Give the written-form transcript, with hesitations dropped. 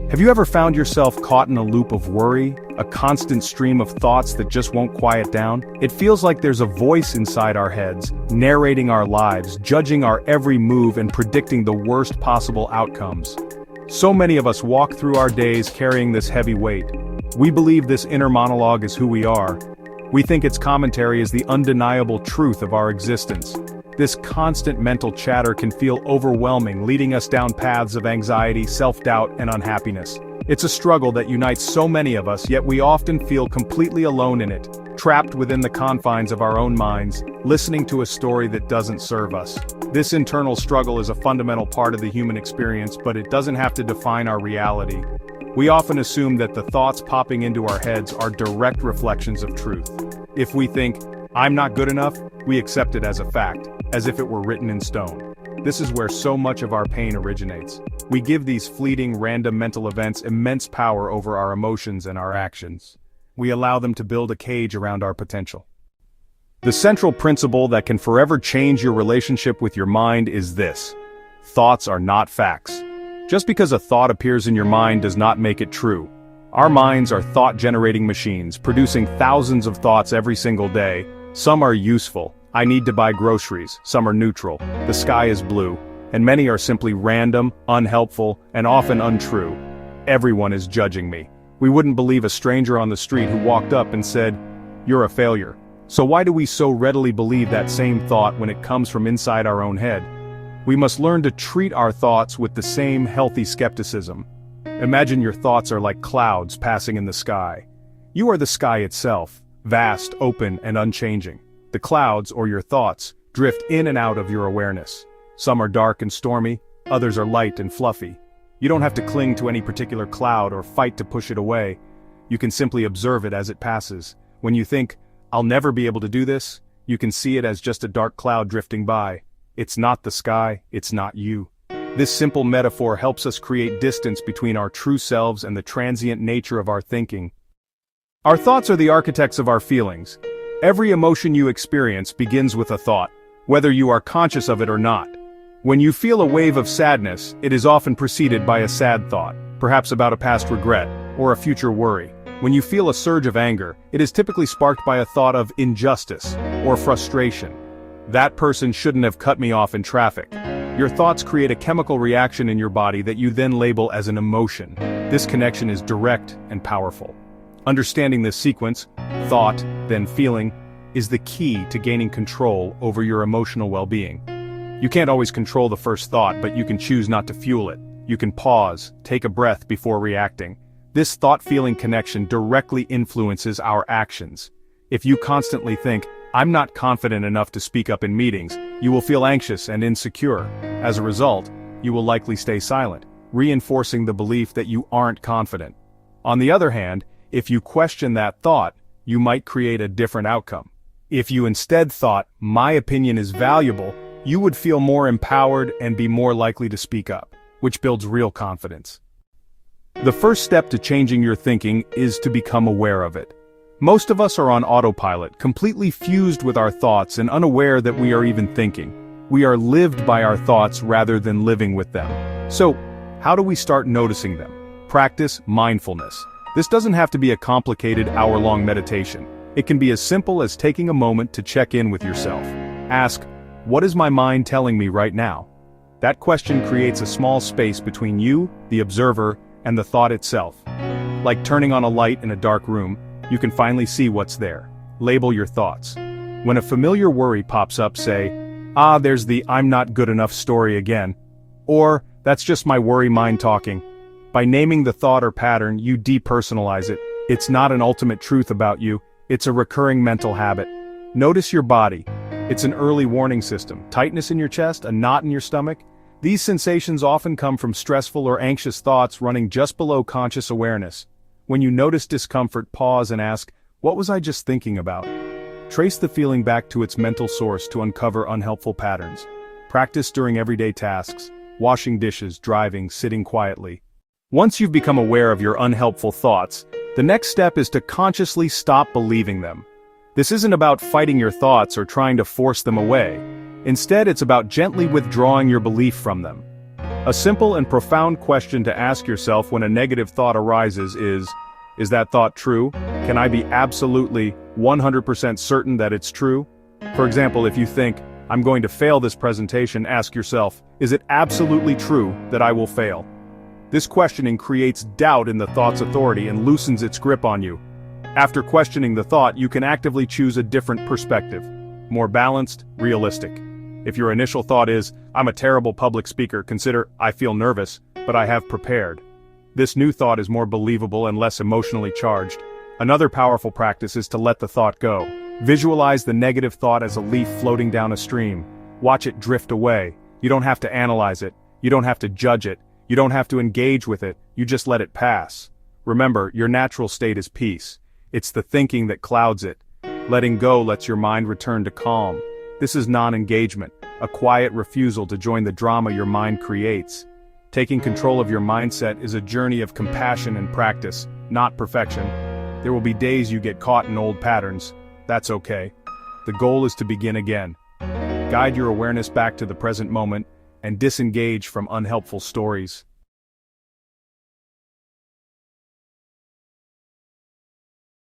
Have you ever found yourself caught in a loop of worry, a constant stream of thoughts that just won't quiet down? It feels like there's a voice inside our heads, narrating our lives, judging our every move and predicting the worst possible outcomes. So many of us walk through our days carrying this heavy weight. We believe this inner monologue is who we are. We think its commentary is the undeniable truth of our existence. This constant mental chatter can feel overwhelming, leading us down paths of anxiety, self-doubt, and unhappiness. It's a struggle that unites so many of us, yet we often feel completely alone in it, trapped within the confines of our own minds, listening to a story that doesn't serve us. This internal struggle is a fundamental part of the human experience, but it doesn't have to define our reality. We often assume that the thoughts popping into our heads are direct reflections of truth. If we think, "I'm not good enough," we accept it as a fact, as if it were written in stone. This is where so much of our pain originates. We give these fleeting, random mental events immense power over our emotions and our actions. We allow them to build a cage around our potential. The central principle that can forever change your relationship with your mind is this: thoughts are not facts. Just because a thought appears in your mind does not make it true. Our minds are thought-generating machines, producing thousands of thoughts every single day. Some are useful. I need to buy groceries. Some are neutral. The sky is blue. And many are simply random, unhelpful, and often untrue. Everyone is judging me. We wouldn't believe a stranger on the street who walked up and said, "You're a failure." So why do we so readily believe that same thought when it comes from inside our own head? We must learn to treat our thoughts with the same healthy skepticism. Imagine your thoughts are like clouds passing in the sky. You are the sky itself, vast, open, and unchanging. The clouds, or your thoughts, drift in and out of your awareness. Some are dark and stormy, others are light and fluffy. You don't have to cling to any particular cloud or fight to push it away. You can simply observe it as it passes. When you think, "I'll never be able to do this," you can see it as just a dark cloud drifting by. It's not the sky, it's not you. This simple metaphor helps us create distance between our true selves and the transient nature of our thinking. Our thoughts are the architects of our feelings. Every emotion you experience begins with a thought, whether you are conscious of it or not. When you feel a wave of sadness, it is often preceded by a sad thought, perhaps about a past regret, or a future worry. When you feel a surge of anger, it is typically sparked by a thought of injustice, or frustration. That person shouldn't have cut me off in traffic. Your thoughts create a chemical reaction in your body that you then label as an emotion. This connection is direct and powerful. Understanding this sequence, thought, then feeling, is the key to gaining control over your emotional well-being. You can't always control the first thought, but you can choose not to fuel it. You can pause, take a breath before reacting. This thought-feeling connection directly influences our actions. If you constantly think, "I'm not confident enough to speak up in meetings," you will feel anxious and insecure. As a result, you will likely stay silent, reinforcing the belief that you aren't confident. On the other hand, if you question that thought, you might create a different outcome. If you instead thought, "My opinion is valuable," you would feel more empowered and be more likely to speak up, which builds real confidence. The first step to changing your thinking is to become aware of it. Most of us are on autopilot, completely fused with our thoughts and unaware that we are even thinking. We are lived by our thoughts rather than living with them. So, how do we start noticing them? Practice mindfulness. This doesn't have to be a complicated hour-long meditation. It can be as simple as taking a moment to check in with yourself. Ask, "What is my mind telling me right now?" That question creates a small space between you, the observer, and the thought itself. Like turning on a light in a dark room, you can finally see what's there. Label your thoughts. When a familiar worry pops up, say, "There's the 'I'm not good enough' story again." Or, "That's just my worry mind talking." By naming the thought or pattern, you depersonalize it. It's not an ultimate truth about you, it's a recurring mental habit. Notice your body. It's an early warning system. Tightness in your chest, a knot in your stomach. These sensations often come from stressful or anxious thoughts running just below conscious awareness. When you notice discomfort, pause and ask, "What was I just thinking about?" Trace the feeling back to its mental source to uncover unhelpful patterns. Practice during everyday tasks, washing dishes, driving, sitting quietly. Once you've become aware of your unhelpful thoughts, the next step is to consciously stop believing them. This isn't about fighting your thoughts or trying to force them away. Instead, it's about gently withdrawing your belief from them. A simple and profound question to ask yourself when a negative thought arises is that thought true? Can I be absolutely 100% certain that it's true? For example, if you think, I'm going to fail this presentation, ask yourself, is it absolutely true that I will fail? This questioning creates doubt in the thought's authority and loosens its grip on you. After questioning the thought, you can actively choose a different perspective, more balanced, realistic. If your initial thought is, I'm a terrible public speaker, consider, I feel nervous, but I have prepared. This new thought is more believable and less emotionally charged. Another powerful practice is to let the thought go. Visualize the negative thought as a leaf floating down a stream. Watch it drift away. You don't have to analyze it. You don't have to judge it. You don't have to engage with it. You just let it pass. Remember, your natural state is peace. It's the thinking that clouds it. Letting go lets your mind return to calm. This is non-engagement, a quiet refusal to join the drama your mind creates. Taking control of your mindset is a journey of compassion and practice, not perfection. There will be days you get caught in old patterns. That's okay. The goal is to begin again. Guide your awareness back to the present moment and disengage from unhelpful stories.